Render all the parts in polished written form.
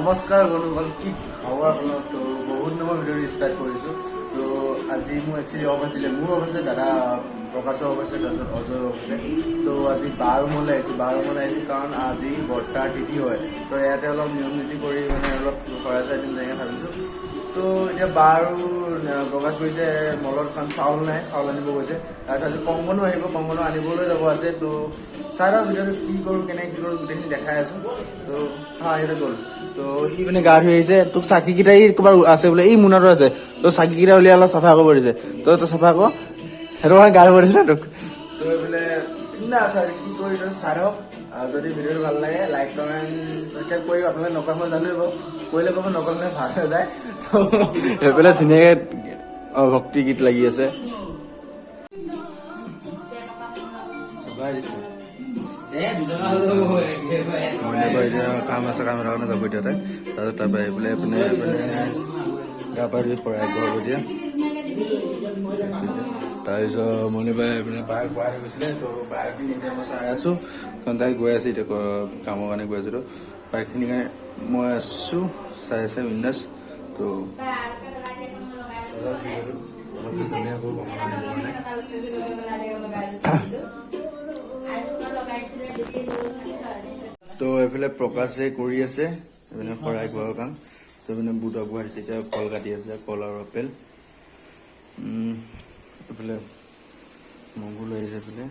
নমস্কাৰ বন্ধুসকল, কি খবৰ আপোনাৰ? তো বহুত নম্বৰ ভিডিঅ' ষ্টাৰ্ট কৰিছোঁ। তো আজি মোৰ একচুৱেলি অফ আছিলে, মোৰ অফ আছে, দাদা প্ৰকাশৰ অফ আছে, তাৰপিছত অজয়ৰ অফ আছে। তো আজি বাৰ ৰুমলৈ আহিছোঁ কাৰণ আজি বৰ্তাৰ তিথি হয়। তো ইয়াতে অলপ নিয়ম নীতি কৰি মানে অলপ শৰাই চৰাই দিম তেনেকৈ ভাবিছোঁ। তো এতিয়া বাৰো প্ৰকাশ কৰিছে মলত, কাৰণ চাউল নাই, চাউল আনিব গৈছে। তাৰপিছত আজি কংকনো আহিব, কংকনো আনিবলৈ যাব আছে। তো চাই লওক ভিডিঅ'টো কি কৰোঁ, কেনেকৈ কি কৰোঁ গোটেইখিনি দেখাই আছোঁ। তো সিহঁতে গ'ল। তো সি মানে গা ধুই আহিছে, তোক চাকিকেইটা ই ক'ৰবাত আছে বোলে, এই মোনাটো আছে। তো চাকিকেইটা উলিয়াই অলপ চাফা কৰিব দিছে। তো চাফা কৰ, সেইটো কাৰণে গা ধুব দিছে তোক। তো এইফালে না ছাৰ কি কৰি তই চাই থাকক। যদি ভিডিঅ'টো ভাল লাগে লাইক কমেণ্ট ছাবস্ক্ৰাইব কৰি আপোনালোকে নকৰা মই জানোৱেই বাৰু, কৰিলে ক'ব, নকৰিলে ভাল হৈ যায়। তো সেইফালে ধুনীয়াকৈ ভক্তি গীত লাগি আছে। কাম আছে, কাম এটা কাৰণে যাব এতিয়া তাই। তাৰপিছত তাৰপৰা আহি পেলাই এইপিনে গা পা ধুই শৰাই আগবঢ়াব দিয়া। তাৰপিছত মণিবাই এইপিনে বায়ে খোৱাই হৈ গৈছিলে। তো বায়েকখিনি এতিয়া মই চাই আছোঁ, কাৰণ তাই গৈ আছে এতিয়া কামৰ কাৰণে গৈ আছোঁ। তো বায়েকখিনিৰ কাৰণে মই আছোঁ, চাই আছে বিন্দাছ। তো তো এইফালে প্ৰকাশে কৰি আছে এইপিনে শৰাই আগবঢ়োৱাৰ কাম। তো এইপিনে বুট আগবঢ়াই দিছে, এতিয়া কল কাটি আছে, কল আৰু আপেল। এইফালে মগু লৈ আহিছে। এইফালে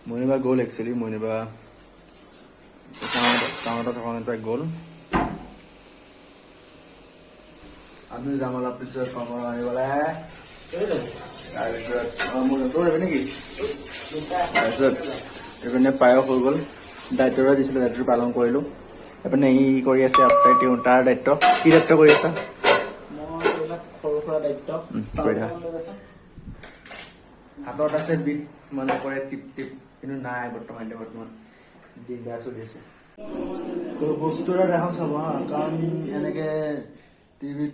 মণিবা গ'ল, একচুৱেলি মণিবা টাউনতে থকা তাই গ'ল। আমি যাম অলপ পিছত কমৰ আনিবলৈ। তাৰপিছত মোৰ নতুন আহিবি নেকি? তাৰপিছত এইপিনে পায়স হৈ গ'ল, দায়িত্ব দিছিলে, দায়িত্বটো পালন কৰিলোঁ। এইপিনে ই কৰি আছে তাৰ দায়িত্ব। কি দায়িত্ব কৰি আছা? সৰু সুৰা দায়িত্ব হাতত আছে, বিট মানে কৰে টিপ টিপ, কিন্তু নাই বৰ্তমান দিন বেয়া চলি আছে। তো বস্তু এটা দেখাম চাব হা, কাৰণ এনেকে টিভিত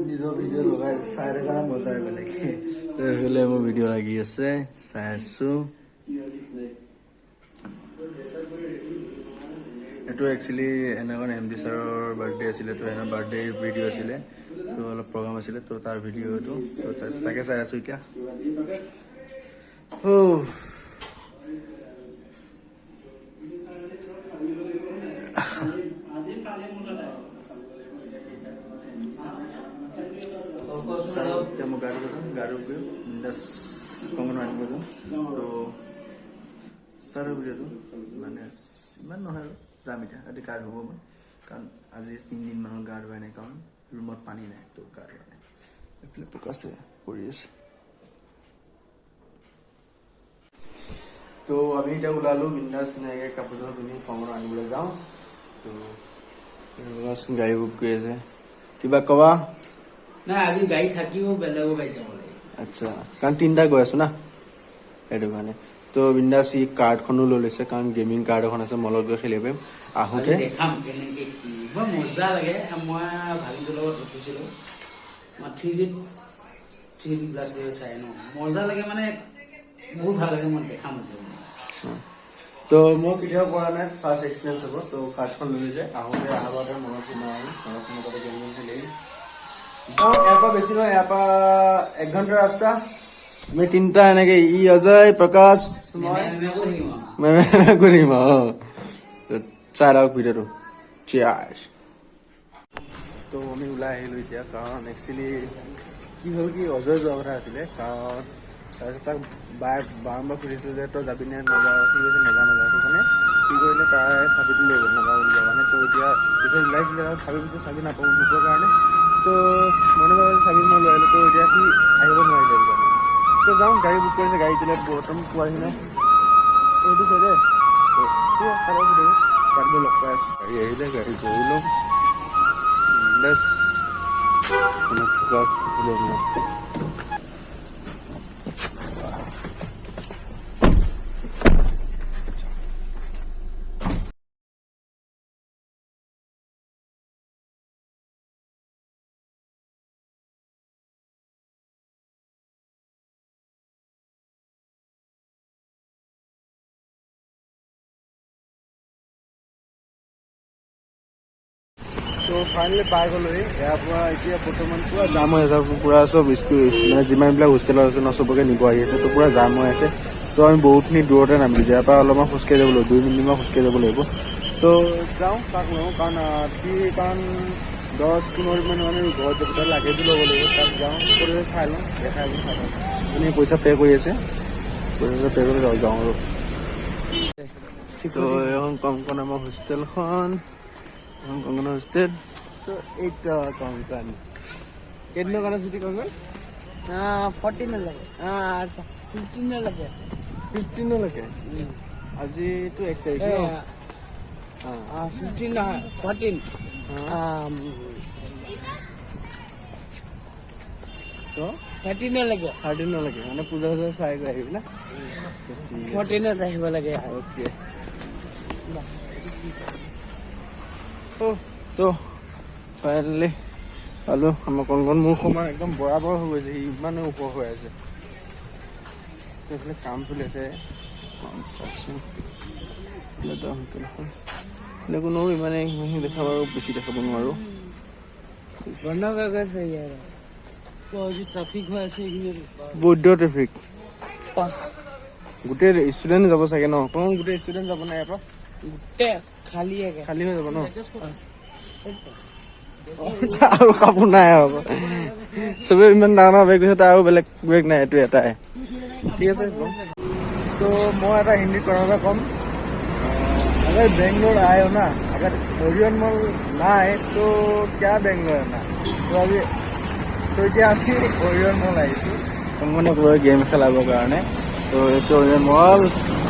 নিজৰ ভিডিঅ' লগাই চাই থকা মজাই বেলেগ। তো এইফালে মোৰ ভিডিঅ' লাগি আছে, চাই আছোঁ। এইটো একচুৱেলি এনেকুৱা MD ছাৰৰ বাৰ্থডে আছিলে, তো এনে বাৰ্থডে ভিডিঅ' আছিলে। তো অলপ প্ৰগ্ৰাম আছিলে, তো তাৰ ভিডিঅ' এইটো, তো তাকে চাই আছোঁ এতিয়া। এতিয়া মই গাড়ী গৈ কমন আনিব যাওঁ। তো চাৰ ভিডিঅ'টো মানে ইমান নহয় আৰু, যাম এতিয়া। ৰাতি গা ধুব মই, কাৰণ আজি 3 দিনমানৰ গা ধুৱাই নাই, কাৰণ ৰুমত পানী নাই, তো গা ধুৱা নাই। এইফালে প্ৰকাশে কৰি আছে। তো আমি এতিয়া ওলালোঁ বিন্দাছ ধুনীয়াকৈ কাপোৰ চাপোৰ পিন্ধি কমন আনিবলৈ যাওঁ। তো গাড়ী বুক কৰি আছে, কিবা ক'বা? নাই, আজি গাড়ী থাকিও বেলেগৰ গাড়ী যাব লাগে। আচ্ছা, কাৰণ 3টা গৈ আছোঁ না, সেইটো কাৰণে। তো বিন্দাছ সি কাৰ্ডখনো লৈ লৈছে, কাৰণ গেমিং কাৰ্ড এখন আছে, মলত গৈ খেলিব পাৰিম। আহোঁতে দেখাম কেনেকে কি বৰ মজা লাগে। মই ভাগিনটোৰ লগত উঠিছিলোঁ, মই 3D গ্লাছ চাই ন মজা লাগে, মানে বহুত ভাল লাগে। মই দেখাম এতিয়া। তো মই কেতিয়াও কৰা নাই, ফাৰ্ষ্ট এক্সপিৰিয়েঞ্চ হ'ব। তো কাৰ্ডখন লৈ লৈছে, আহোঁতে আহোঁতে মনত সোমাই গেমিং খেলি যাওঁ। ইয়াৰ পৰা বেছি নহয়, ইয়াৰ পৰা 1 ঘণ্টা ৰাস্তা। আমি 3টা এনেকে, ই অজয়, প্ৰকাশ, মই কৰিম। চাই লওক ভিডিঅ'টো। চিয়াৰ্ছ। তো আমি ওলাই আহিলোঁ এতিয়া, কাৰণ একচুৱেলি কি হ'ল, কি অজয় যোৱা কথা আছিলে, কাৰণ তাৰপিছত তাক বাৰম্বাৰ সুধিছিলোঁ যে তই যাবি নে নাযাওঁ, সি কৈছে নাযাওঁ। সেইটো কাৰণে কি কৰিলে, তাই চাবিটো লৈ গ'ল নাযাওঁ বুলি কোৱা কাৰণে। তো এতিয়া পিছত ওলাইছিলে, চাবি নোপোৱাৰ কাৰণে। তো মনে ভাবে চাবি মই লৈ আহিলোঁ। তো এতিয়া সি আহিব নোৱাৰিলে সেইটো কাৰণে। তো যাওঁ, গাড়ী বুক কৰিছে, গাড়ী দিলে বৰ্তমান পোৱাহি নাই এইটো চাইডে। তো ঠিক আছে, চাই লওক ভিডিঅ'টো, তাত গৈ লগ পাই আছোঁ। গাড়ী আহিলে, গাড়ী ধৰিলোঁ। Let's তো ফাইনেলি পাই গ'লোহি ইয়াৰ পৰা এতিয়া বৰ্তমান পূৰা জাম হৈ আছে পূৰা চব স্কুল মানে যিমানবিলাক হোষ্টেলত আছে ন চবকে নিব আহি আছে তো পূৰা জাম হৈ আছে তো আমি বহুতখিনি দূৰতে নামিলোঁ ইয়াৰ পৰা অলপমান খোজকাঢ়ি যাব লাগিব 2 মিনিটমান খোজকাঢ়ি যাব লাগিব তো যাওঁ তাক লওঁ কাৰণ কাৰণ 10-15 মিনিট মানে ঘৰত যাবলৈ লাগেজো ল'ব লাগিব তাক যাওঁ সকলোৱে চাই লওঁ দেখাই চাই লওঁ আপুনি পইচা পে' কৰি আছে পইচা পে' কৰি যাওঁ আৰু তো এখন কংকনামৰ হোষ্টেলখন কংকনা হোষ্টেল তো এইটা কংকন কেইদিনৰ কাৰণে ছুটি কংকন 14 লাগে 15 লাগে 15লৈকে আজিতো 1 তাৰিখ ন 15 নহয় 14 তো 13 লাগে 13লৈকে মানে পূজা চূজা চাই গৈ আহিবি না 14 আহিব লাগে অ'কে তো ফাইনেলি পালোঁ আমাৰ কংকন মোৰ সমান একদম বৰাবৰ হৈ গৈছে ইমানে ওপৰ হৈ আছে তো এইফালে কাম চলি আছে হোটেলখন কোনো ইমানে দেখাব আৰু বেছি দেখাব নোৱাৰোঁ বন্ধ কাগজ হৈ যায় ট্ৰাফিক হৈ আছে বৈদ্য ট্ৰেফিক গোটেই ষ্টুডেণ্ট যাব চাগে ন কোন গোটেই ষ্টুডেণ্ট যাব নাই ইয়াৰ পৰা গোটেই খালী হৈ যাব ন আৰু কাপোৰ নাই হ'ব চবেই ইমান ডাঙৰ ডাঙৰ বেগ দিছে তাৰ আৰু বেলেগ বেগ নাই এইটো এটাই ঠিক আছে তো মই এটা হিন্দীত কথা ক'ম अगर बेंगलोर आए हो ना अगर ओरियन मॉल ना आए तो क्या बेंगलोर है ना तो अभी तो এতিয়া আমি ओरियन मॉल আহিছোঁ কংকনে পুৰা গেম খেলাবৰ কাৰণে তো এইটো ओरियन मॉल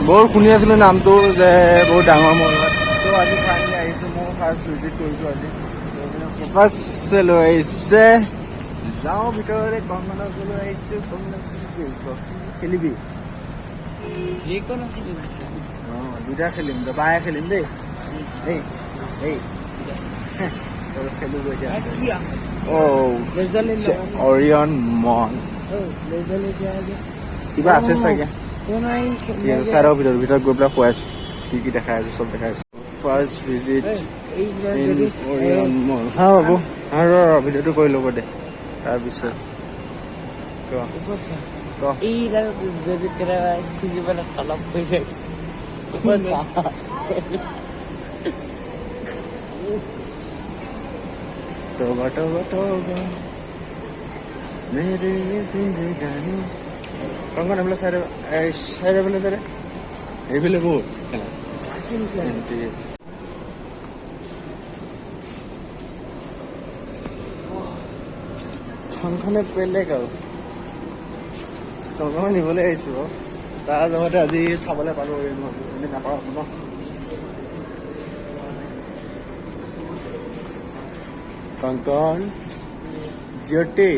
বহুত শুনি আছিলোঁ নামটো যে বহুত ডাঙৰ মল হয় তো আজি ফাইনেলি আহিছোঁ মই ফাৰ্ষ্ট ভিজিট কৰিছোঁ আজি ফ'কাছ লৈ আহিছে যাওঁ ভিতৰলৈ কংকনৰ ওচৰলৈ আহিছোঁ কংকনে খেলিবি যিকোনো খেলিম দুটা খেলিম বায়ে খেলিম দেই দেই দেই খেলিব এতিয়া অৰিয়ন মল কিবা আছে চাগে চাৰৰ ভিতৰত গৈ পেলাই খুৱাইছোঁ কি দেখাই আছোঁ চব দেখাই আছোঁ ফাৰ্ষ্ট ভিজিট অৰিয়ন মল হা বাবু আৰু ভিডিঅ'টো কৰি ল'ব দে তাৰপিছত যদি চিগিবলৈ তলপ হৈ যায় toga toga mere zindagani Kankan এইফালে চাইডে এইফালে চাইডে এইফালে বহুত কংকনে বেলেগ আৰু কংকনে নিবলৈ আহিছোঁ বাৰু তাৰ লগতে আজি চাবলৈ পালোঁ এনে নাপাওঁ ন কংকন জিঅ'টি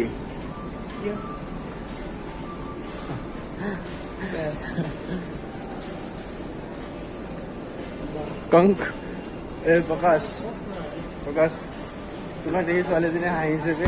কংক এই প্ৰকাশ তোমাক দেখি ছোৱালীজনীয়ে হাঁহিছে যে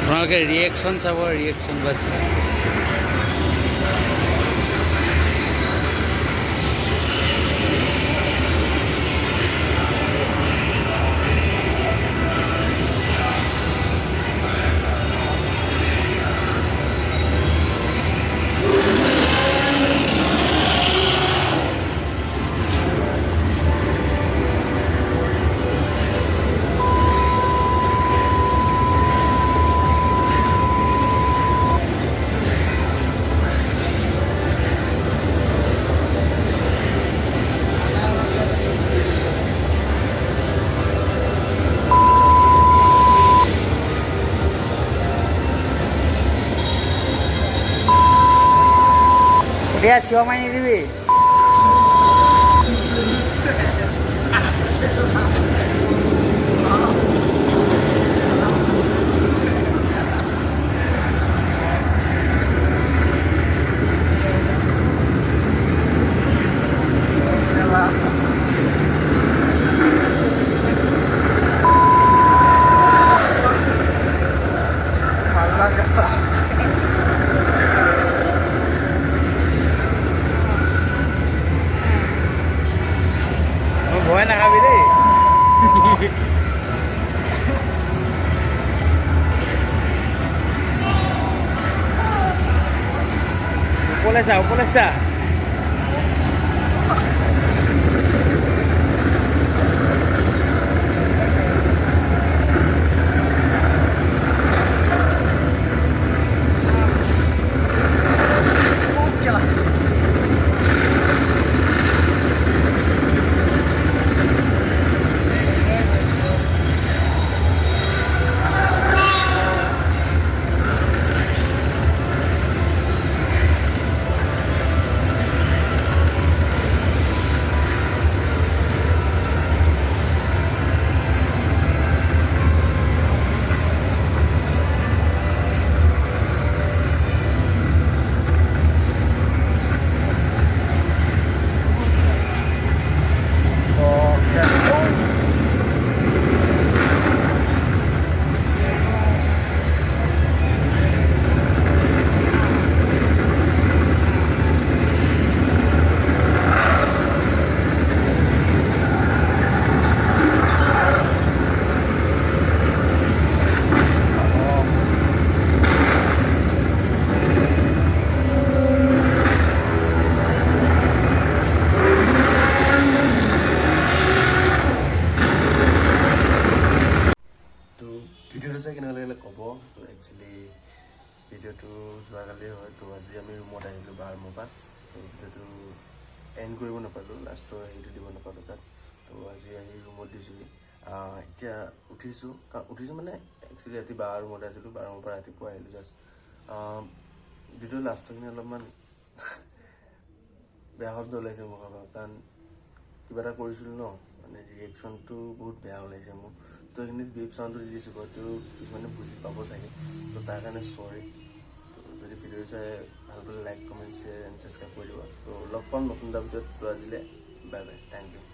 আপোনালোকে ৰিয়েকশ্যন চাব ৰিয়েকশ্যন বাছ এয়া চিঞৰ মাৰি নিদিবি ভয় নাখাবি দেই ওপৰলৈ চা ভিডিঅ'টো চাই কেনেকুৱা লাগিলে ক'ব তো একচুৱেলি ভিডিঅ'টো যোৱাকালিৰ হয় তো আজি আমি ৰুমত আহিলোঁ বাৰ ৰুমৰ পৰা তো ভিডিঅ'টো এণ্ড কৰিব নাপালোঁ লাষ্টৰ হেৰিটো দিব নাপালোঁ তাত তো আজি আহি ৰুমত দিছোঁহি এতিয়া উঠিছোঁ মানে একচুৱেলি ৰাতি বাৰ ৰুমত আছিলোঁ বাৰ ৰুমৰ পৰা ৰাতিপুৱা আহিলোঁ জাষ্ট ভিডিঅ'ৰ লাষ্টৰখিনি অলপমান বেয়া শব্দ ওলাইছে মুখৰ পৰা কাৰণ কিবা এটা কৰিছিলোঁ ন মানে ৰিয়েকশ্যনটো বহুত বেয়া ওলাইছে মোৰ তো এইখিনিত বিপ চাউণ্ডটো দি দিছোঁ হয়তো কিছুমানে বুজি পাব চাগে তো তাৰ কাৰণে চৰি তো যদি ভিডিঅ' চাই ভাল পালে like comment share and subscribe কৰি দিব তো লগ পাম নতুন এটা ভিডিঅ'ত তো আজিলৈ বাই বাই থেংক ইউ